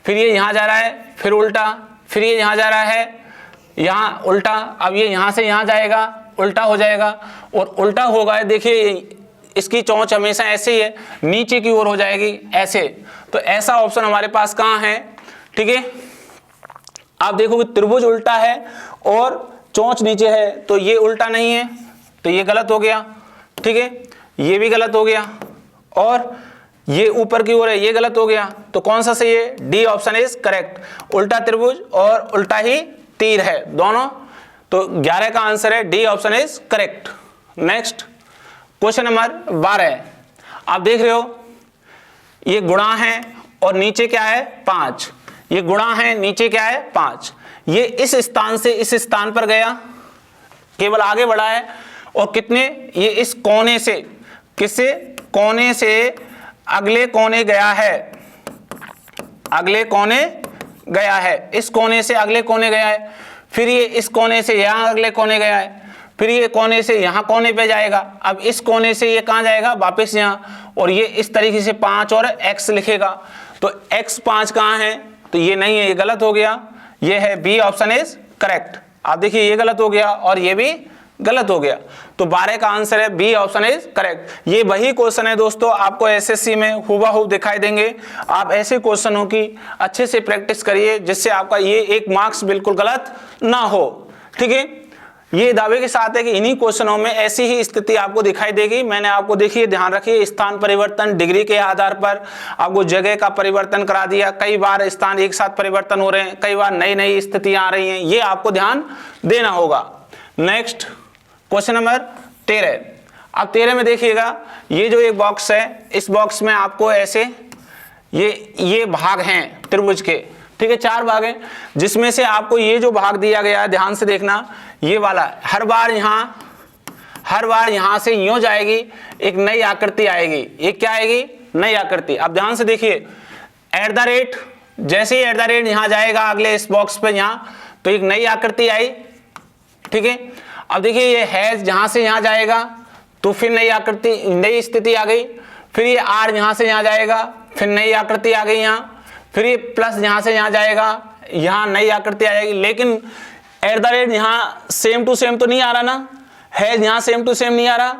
फिर ये यहाँ जा रहा है, फिर उल्टा, फिर ये यहाँ जा रहा है, यहाँ उल्टा। अब ये यहाँ से यहाँ जाएगा, उल्टा हो जाएगा और उल्टा होगा। देखिए इसकी चोंच हमेशा ऐसे ही है, नीचे की ओर हो जाएगी ऐसे। तो ऐसा ऑप्शन हमारे पास कहाँ है, ठीक है। आप देखोगे त्रिभुज उल्टा है और चोंच नीचे है, तो ये उल्टा नहीं है, तो ये गलत हो गया, ठीक है। ये भी गलत हो गया और ये ऊपर की ओर है, ये गलत हो गया। तो कौन सा सही है, डी ऑप्शन इज करेक्ट। उल्टा त्रिभुज और उल्टा ही तीर है, दोनों तो 11 का आंसर है D option is correct. Next question number 12, आप देख रहे हो ये गुणा है और नीचे क्या है 5, ये गुणा है नीचे क्या है 5, ये इस स्थान से इस स्थान पर गया, केवल आगे बढ़ा है, और कितने, ये इस कोने से किससे, कोने से अगले कोने गया है, अगले कोने गया है, इस कोने से अगले कोने गया है, फिर ये इस कोने से यहां अगले कोने गया है, फिर ये कोने से यहां कोने पे जाएगा, अब इस कोने से ये कहां जाएगा, वापस यहां, और ये इस तरीके से 5 और x लिखेगा, तो x 5 कहां है, तो ये नहीं है, ये गलत हो गया, ये है बी ऑप्शन इज करेक्ट। आप देखिए ये गलत हो गया और ये भी गलत हो गया, तो 12 का आंसर है बी ऑप्शन इज करेक्ट। ये वही क्वेश्चन है दोस्तों, आपको एसएससी में हुबहू दिखाई देंगे। आप ऐसे क्वेश्चनों की अच्छे से प्रैक्टिस करिए जिससे आपका ये एक मार्क्स बिल्कुल गलत ना हो, ठीक है। ये दावे के साथ है कि इन्हीं क्वेश्चनों में ऐसी ही स्थिति आपको दिखाई देगी। मैंने आपको देखिए, ध्यान रखिए, स्थान परिवर्तन डिग्री के आधार पर आपको जगह का परिवर्तन करा दिया, कई बार स्थान एक साथ परिवर्तन हो रहे हैं, कई बार नई नई स्थितियां आ रही हैं, ये आपको ध्यान देना होगा। नेक्स्ट क्वेश्चन नंबर 13, अब 13 में देखिएगा, ये जो एक बॉक्स है, इस बॉक्स में आपको ऐसे ये भाग हैं त्रिभुज के, ठीक है, 4 भाग हैं, जिसमें से आपको ये जो भाग दिया गया है, ध्यान से देखना, ये वाला हर बार यहां से यूं जाएगी, एक नई आकृति आएगी, एक क्या आएगी, नई आकृति। अब ध्यान से देखिए, @ जैसे ही @ यहां जाएगा अगले इस बॉक्स पे यहां, तो एक नई आकृति आई, ठीक है। अब देखिए ये है, जहां से यहां जाएगा तो फिर नई आकृति, नई स्थिति आ गई, फिर ये r यहां से यहां जाएगा, फिर नई आकृति आ गई यहां, फिर ये प्लस यहां से यहां जाएगा, यहां नई आकृति आएगी, लेकिन @ यहां सेम टू सेम तो नहीं आ रहा ना, है यहां सेम टू सेम नहीं आ रहा,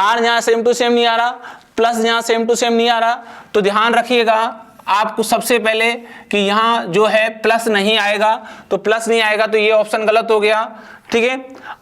r यहां सेम टू सेम नहीं आ रहा, प्लस यहां सेम टू सेम नहीं आ रहा, तो ध्यान रखिएगा आपको सबसे पहले कि यहां जो है प्लस नहीं आएगा, तो प्लस नहीं आएगा तो ये ऑप्शन गलत हो गया, ठीक है।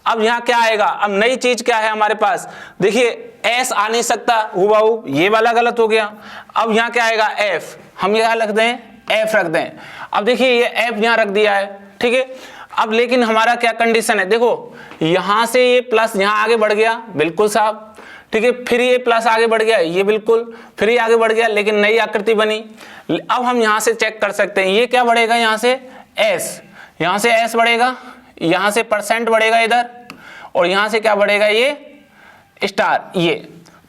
अब यहां क्या आएगा, अब नई चीज क्या है हमारे पास, देखिए एस आ नहीं सकता हुबहू, ये वाला गलत हो गया। अब यहां क्या आएगा, एफ, हम यहां रख दें, एफ रख दें। अब देखिए ये एफ यहां रख दिया है, ठीक है। अब लेकिन हमारा क्या कंडीशन है, देखो यहां से ये प्लस यहां आगे बढ़ गया, बिल्कुल साहब, ठीक है, फिर ये प्लस आगे बढ़ गया, ये बिल्कुल, फिर ये आगे बढ़ गया, लेकिन नई आकृति बनी। अब हम यहां से चेक कर सकते हैं, ये क्या बढ़ेगा, यहां से एस, यहां से एस बढ़ेगा, यहां से % बढ़ेगा इधर, और यहां से क्या बढ़ेगा, ये स्टार, ये।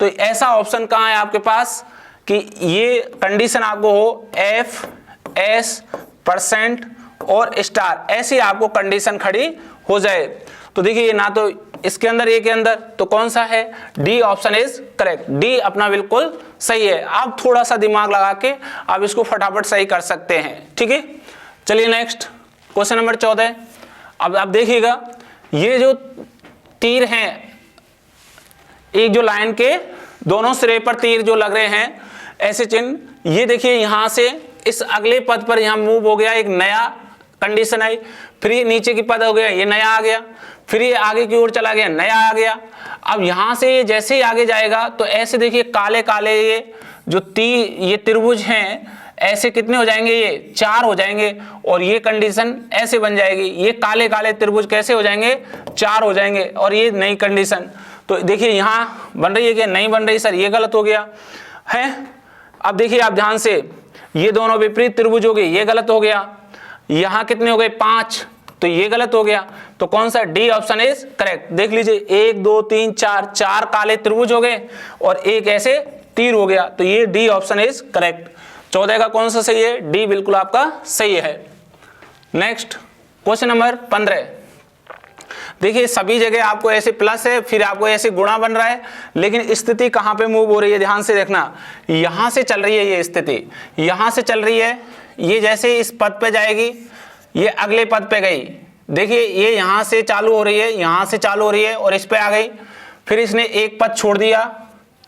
तो ऐसा ऑप्शन कहां है आपके पास कि ये कंडीशन आपको हो एफ, एस, % और स्टार, ऐसी आपको कंडीशन खड़ी हो जाए। तो देखिए ना तो इसके अंदर, ये के अंदर, तो कौन सा है, D option is correct, D अपना बिल्कुल सही है। आप थोड़ा सा दिमाग लगा के आप इसको फटाफट सही कर सकते हैं, ठीक है। चलिए नेक्स्ट क्वेश्चन नंबर 14, अब आप देखिएगा, ये जो तीर हैं, एक जो लाइन के दोनों सिरे पर तीर जो लग रहे हैं, ऐसे चिन्ह, ये देखिए यहां से इस अगले पद पर यहां मूव हो गया, एक नया कंडीशन आई, फिर ये नीचे की पद हो गया, ये नया आ गया, फिर ये आगे की ओर चला गया, नया आ गया। अब यहां से ये जैसे ही आगे जाएगा तो ऐसे देखिए काले काले ये जो ये त्रिभुज हैं, ऐसे कितने हो जाएंगे, ये 4 हो जाएंगे, और ये कंडीशन ऐसे बन जाएगी, ये काले काले त्रिभुज कैसे हो जाएंगे, 4 हो जाएंगे, और ये नई कंडीशन। तो देखिए यहाँ बन रही है कि नहीं बन रही, सर ये गलत हो गया है। अब देखिए आप ध्यान से, ये दोनों विपरीत त्रिभुज हो गए, ये गलत हो गया, यहाँ कितने हो गए 5, तो ये गलत हो गया, तो कौन सा, डी ऑप्शन इज करेक्ट। देख लीजिए 1 2 3 4, 4 काले त्रिभुज हो गए और एक ऐसे तीर हो गया, तो ये डी ऑप्शन इज करेक्ट। 14 का कौन सा सही है, डी बिल्कुल आपका सही है। नेक्स्ट क्वेश्चन नंबर 15, देखिए सभी जगह आपको ऐसे प्लस है, फिर आपको ऐसे गुणा बन रहा है, लेकिन स्थिति कहां पे मूव हो रही है, ध्यान से देखना, यहां से चल रही है ये स्थिति, यहां से चल रही है, ये जैसे इस पद पे जाएगी, ये अगले पद पे गई, देखिए ये यहां से चालू हो रही है, यहां से चालू हो रही है और इस पे आ गई, फिर इसने एक पद छोड़ दिया,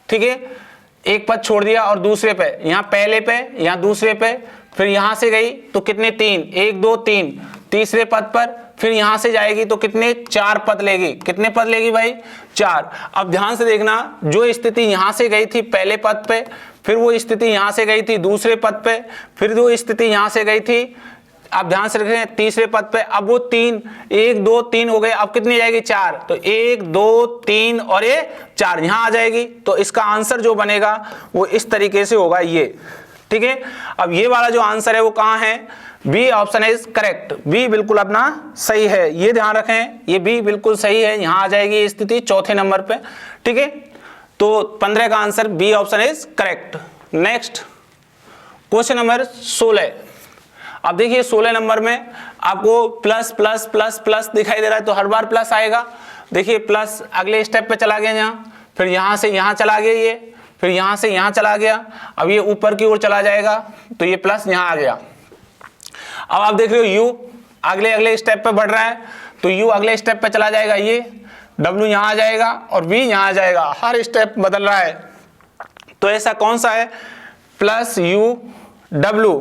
ठीक है, एक पद छोड़ दिया और दूसरे पे, यहाँ पहले पे, यहाँ दूसरे पे, फिर यहां से गई तो कितने 3, 1 2 3, तीसरे पद पर, फिर यहां से जाएगी तो कितने 4 पद लेगी, कितने पद लेगी भाई 4। अब ध्यान से देखना, जो स्थिति यहां से गई थी पहले पद पे, फिर वो स्थिति यहां से गई थी दूसरे पद पे, फिर वो स्थिति यहां से गई थी आप ध्यान से रखें तीसरे पद पे, अब वो 3 1 2 3 हो गए, अब कितनी जाएगी 4, तो 1 2 3 और ये 4 यहां आ जाएगी। तो इसका आंसर जो बनेगा वो इस तरीके से होगा ये, ठीक है। अब ये वाला जो आंसर है वो कहां है, B option is correct, B बिल्कुल अपना सही है, ये ध्यान रखें, ये बी बिल्कुल सही है, यहां आ जाएगी ये स्थिति चौथे नंबर पे, ठीक है। तो 15 का answer B option is correct. Next question number 16। अब देखिए 16 नंबर में आपको प्लस प्लस प्लस प्लस दिखाई दे रहा है, तो हर बार प्लस आएगा। देखिए प्लस अगले स्टेप पे चला गया यहाँ, फिर यहाँ से यहाँ चला गया ये, फिर यहाँ से यहाँ चला गया, अब ये ऊपर की ओर चला जाएगा, तो ये प्लस यहाँ आ गया। अब आप देख रहे हो यू अगले अगले स्टेप पे बढ़ रहा है, तो यू अगले स्टेप पे चला जाएगा, ये डब्ल्यू यहाँ आ जाएगा और वी यहाँ आ जाएगा, हर स्टेप बदल रहा है। तो ऐसा कौन सा है, plus U W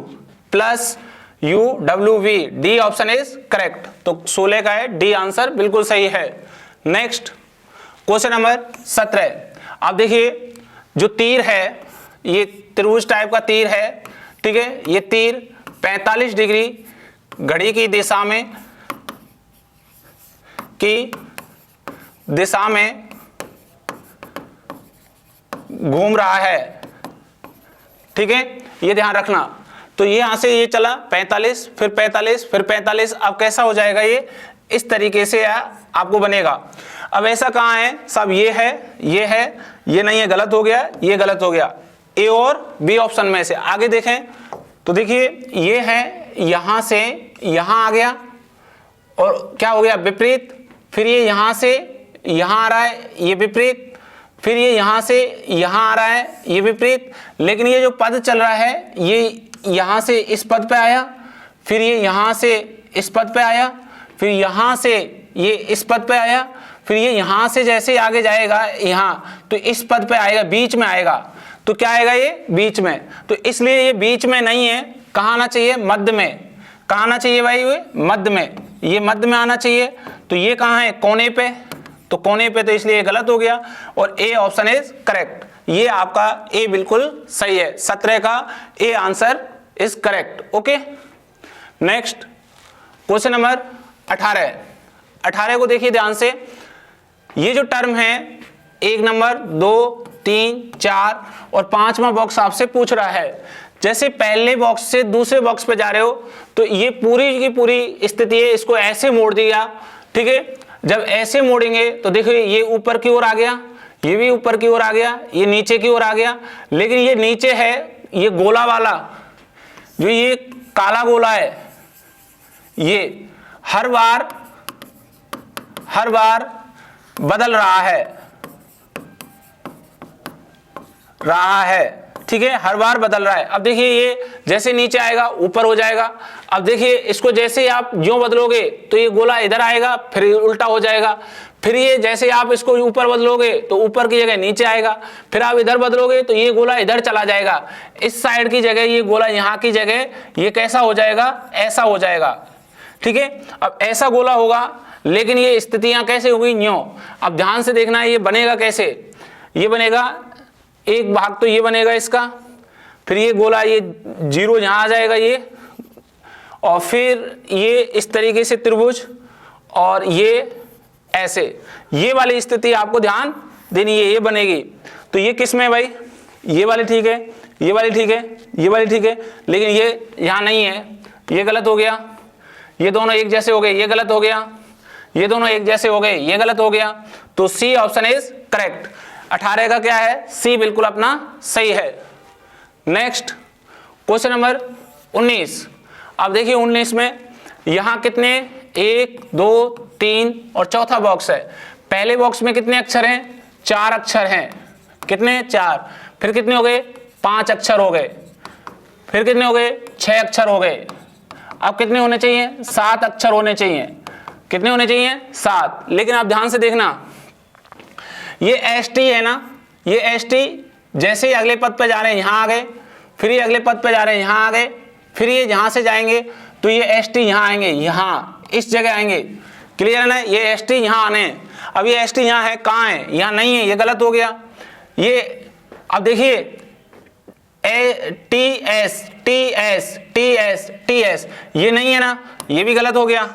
plus U W we, D option is correct. तो 16 का है डी आंसर बिल्कुल सही है। Next question number 17। आप देखिए जो तीर है ये त्रिभुज टाइप का तीर है, ठीक है। ये तीर 45 डिग्री घड़ी की दिशा में घूम रहा है, ठीक है, ये ध्यान रखना। तो ये यहां से ये चला 45 फिर 45 फिर 45, अब कैसा हो जाएगा ये इस तरीके से आपको बनेगा। अब ऐसा कहां है सब, ये है ये है, ये नहीं है, गलत हो गया, ये गलत हो गया, ए और बी ऑप्शन में से। आगे देखें तो देखिए ये है, यहां से यहां आ गया और क्या हो गया विपरीत, फिर ये यहां से यहां आ रहा है ये विपरीत, फिर ये यहां से यहां आ रहा है ये विपरीत। लेकिन ये जो पद चल रहा है ये यहां से इस पद पे आया, फिर ये यहां से इस पद पे आया, फिर यहां से ये इस पद पे आया, फिर ये यहां से जैसे आगे जाएगा यहाँ तो इस पद पे आएगा, बीच में आएगा, तो क्या आएगा ये बीच में। तो इसलिए ये बीच में नहीं है, कहाँ आना चाहिए मध्य में, कहाँ आना चाहिए भाई ये मध्य में, ये मध्य में आना चाहिए। तो ये कहाँ है कोने पे, तो कोने पे, तो इसलिए गलत हो गया और ए ऑप्शन इज करेक्ट। ये आपका ए बिल्कुल सही है, 17 का A answer is correct. Okay next question number 18। 18 को देखिए ध्यान से, ये जो टर्म है 1 नंबर 2 3 4 और 5वां बॉक्स आपसे पूछ रहा है। जैसे पहले बॉक्स से दूसरे बॉक्स पे जा रहे हो तो ये पूरी की पूरी स्थिति है, इसको ऐसे मोड़ दिया, ठीक है। जब ऐसे मोड़ेंगे तो देखो ये ऊपर की ओर आ गया, ये भी ऊपर की ओर आ गया, ये नीचे की ओर आ गया। लेकिन ये नीचे है ये गोला वाला, जो ये काला गोला है, ये हर बार बदल रहा है, ठीक है, हर बार बदल रहा है। अब देखिए ये जैसे नीचे आएगा ऊपर हो जाएगा। अब देखिए इसको जैसे ही आप ज्यों बदलोगे तो ये गोला इधर आएगा, फिर उल्टा हो जाएगा। फिर ये जैसे आप इसको ऊपर बदलोगे तो ऊपर की जगह नीचे आएगा, फिर आप इधर बदलोगे तो ये गोला इधर चला जाएगा, इस साइड की जगह ये गोला यहाँ की जगह ये कैसा हो जाएगा, ऐसा हो जाएगा, ठीक है। अब ऐसा गोला होगा, लेकिन ये स्थितियां कैसे होगी न्यों। अब ध्यान से देखना है ये बनेगा कैसे, ये बनेगा एक भाग तो ये बनेगा इसका, फिर ये गोला ये 0 यहाँ आ जाएगा ये, और फिर ये इस तरीके से त्रिभुज, और ये ऐसे, ये वाली स्थिति आपको ध्यान देनी है, ये बनेगी। तो ये किस में भाई, ये वाली ठीक है, ये वाली ठीक है, ये वाली ठीक है, लेकिन ये यहाँ नहीं है, ये गलत हो गया, ये दोनों एक जैसे हो गए, ये गलत हो गया, ये दोनों एक जैसे हो गए, ये गलत हो गया। तो सी ऑप्शन इज करेक्ट। 18 का क्या है, सी बिल्कुल अपना सही है। Next question number 19। अब देखिए 19 में यहां कितने 1 2 3 और चौथा बॉक्स है। पहले बॉक्स में कितने अक्षर हैं, 4 अक्षर हैं, कितने 4, फिर कितने हो गए 5 अक्षर हो गए, फिर कितने हो गए 6 अक्षर हो गए। अब कितने होने चाहिए, 7 अक्षर होने चाहिए, कितने होने चाहिए 7। लेकिन आप ध्यान से देखना ये ST है ना, ये ST जैसे ही अगले पद पे जा रहे हैं यहाँ आ गए, फिर ये अगले पद पे जा रहे हैं यहाँ आ गए, फिर ये यहाँ से जाएंगे तो ये ST यहाँ आएंगे, यहाँ इस जगह आएंगे, क्लियर है ना। ये ST यहाँ आने हैं, अब ये ST यहाँ है, कहाँ है, यहाँ नहीं है, ये गलत हो गया ये। अब देखिए TS ये नहीं है ना, ये भी गलत हो गया,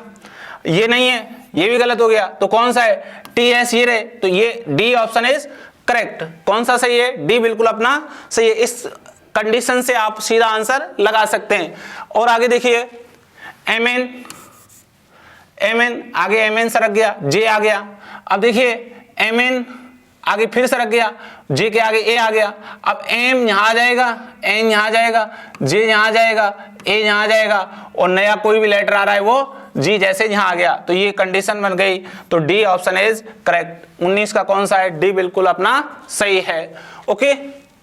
ये नहीं है, ये भी गलत हो गया, तो कौन सा है TS ये रहे, तो ये डी ऑप्शन इज करेक्ट। कौन सा सही है, डी बिल्कुल अपना सही है। इस कंडीशन से आप सीधा आंसर लगा सकते हैं। और आगे देखिए MN आगे MN सरक गया, J आ गया। अब देखिए MN आगे फिर सरक गया, J के आगे A आ गया। अब M यहाँ आ जाएगा, N यहाँ आ जाएगा, J यहाँ आ जाएगा, A यहाँ आ जाएगा, और नया कोई भी लेटर आ रहा है वो G जैसे यहाँ आ गया, तो ये कंडीशन बन गई। तो D ऑप्शन इज करेक्ट। 19 का कौन सा है, D बिल्कुल अपना सही है। ओके,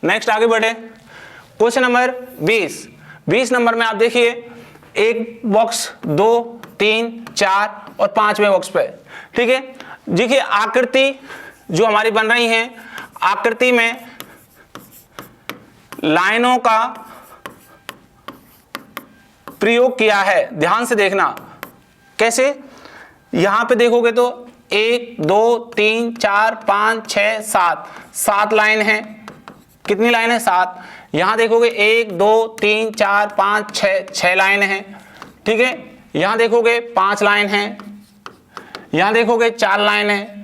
नेक्स्ट आगे बढ़े। क्वेश्चन नंबर 20 नंबर में आप देखिए एक बॉक्स 2 3 4 और 5वें बॉक्स पे, ठीक है। देखिए आकृति जो हमारी बन रही है, आकृति में लाइनों का प्रयोग किया है। ध्यान से देखना कैसे, यहां पे देखोगे तो 1 2 3 4 5 6 7 लाइन है। कितनी लाइन है, 7। यहां देखोगे 1 2 3 4 5 6 लाइन है, ठीक है। यहां देखोगे 5 लाइन है, यहां देखोगे 4 लाइन है।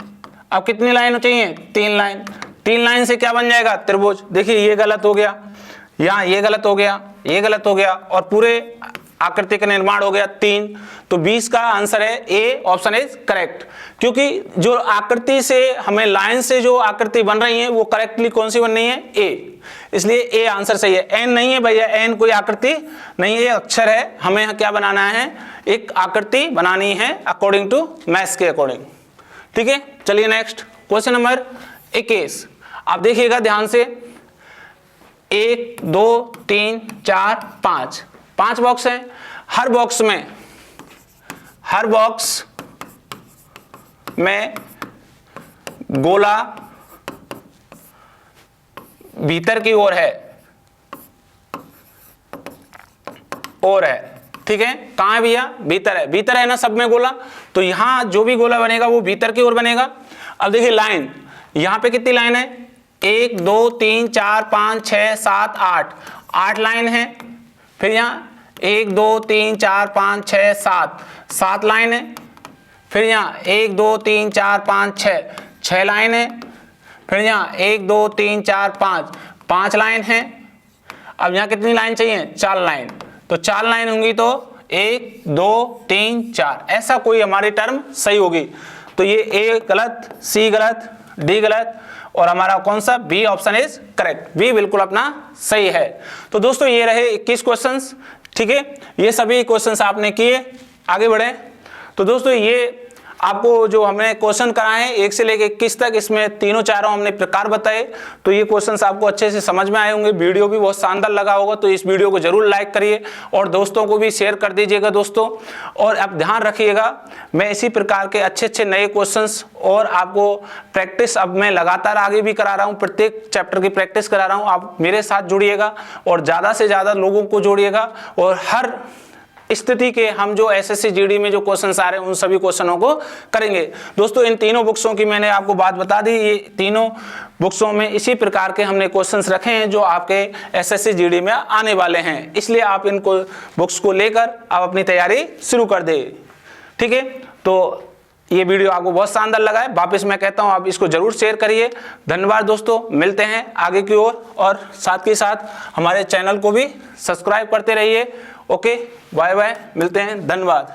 अब कितनी लाइन चाहिए, 3 लाइन। 3 लाइन से क्या बन जाएगा, त्रिभुज। देखिए ये गलत हो गया, यहाँ ये गलत हो गया, ये गलत हो गया, और पूरे आकृति का निर्माण हो गया 3। तो 20 का आंसर है ए ऑप्शन इज करेक्ट। क्योंकि जो आकृति से हमें लाइन से जो आकृति बन रही है वो करेक्टली कौन सी बन रही है, ए, इसलिए ए आंसर सही है। एन नहीं है भैया, एन कोई आकृति नहीं है, ये अक्षर है। हमें क्या बनाना है, एक आकृति बनानी है अकॉर्डिंग टू मैथ्स के अकॉर्डिंग, ठीक है। चलिए नेक्स्ट क्वेश्चन नंबर 21 आप देखिएगा ध्यान से। 1 2 3 4 5 बॉक्स हैं। हर बॉक्स में गोला भीतर की ओर है, ठीक है। कहां है भैया, भीतर है। भीतर है ना सब में गोला, तो यहां जो भी गोला बनेगा वो भीतर की ओर बनेगा। अब देखिए लाइन, यहां पे कितनी लाइन है, 1 2 3 4 5 6 7 8 लाइन है। फिर यहाँ 1 2 3 4 5 6 7 लाइन है। फिर यहाँ 1 2 3 4 5 6 लाइन है। फिर यहाँ 1 2 3 4 5 लाइन है। अब यहाँ कितनी लाइन चाहिए, 4 लाइन। तो 4 लाइन होंगी तो 1 2 3 4 ऐसा कोई हमारी टर्म सही होगी। तो ये ए गलत, सी गलत, डी गलत, और हमारा कौन सा, B option is correct. B बिल्कुल अपना सही है। तो दोस्तों ये रहे 21 क्वेश्चंस, ठीक है। ये सभी क्वेश्चंस आपने किए, आगे बढ़े। तो दोस्तों ये आपको जो हमने क्वेश्चन कराए हैं 1 से लेकर 21 तक, इसमें तीनों चारों हमने प्रकार बताए। तो ये क्वेश्चंस आपको अच्छे से समझ में आए होंगे। वीडियो भी बहुत शानदार लगा होगा, तो इस वीडियो को जरूर लाइक करिए और दोस्तों को भी शेयर कर दीजिएगा दोस्तों। और अब ध्यान रखिएगा, मैं इसी प्रकार के अच्छे नए क्वेश्चंस और आपको प्रैक्टिस अब मैं लगातार आगे भी करा रहा हूँ, प्रत्येक चैप्टर की प्रैक्टिस करा रहा हूँ। आप मेरे साथ जुड़िएगा और ज़्यादा से ज़्यादा लोगों को जोड़िएगा, और हर स्थिति के हम जो एसएससी जीडी में जो क्वेश्चंस आ रहे हैं उन सभी क्वेश्चनों को करेंगे। दोस्तों इन तीनों बुक्सों की मैंने आपको बात बता दी। ये तीनों बुक्सों में इसी प्रकार के हमने क्वेश्चंस रखे हैं जो आपके एसएससी जीडी में आने वाले हैं, इसलिए आप इनको बुक्स को लेकर आप अपनी तैयारी शुरू कर दें, ठीक है। तो ये वीडियो आपको बहुत शानदार लगा है, वापस मैं कहता हूँ आप इसको जरूर शेयर करिए। धन्यवाद दोस्तों, मिलते हैं आगे की ओर, और साथ के साथ हमारे चैनल को भी सब्सक्राइब करते रहिए। ओके, बाय बाय, मिलते हैं, धन्यवाद।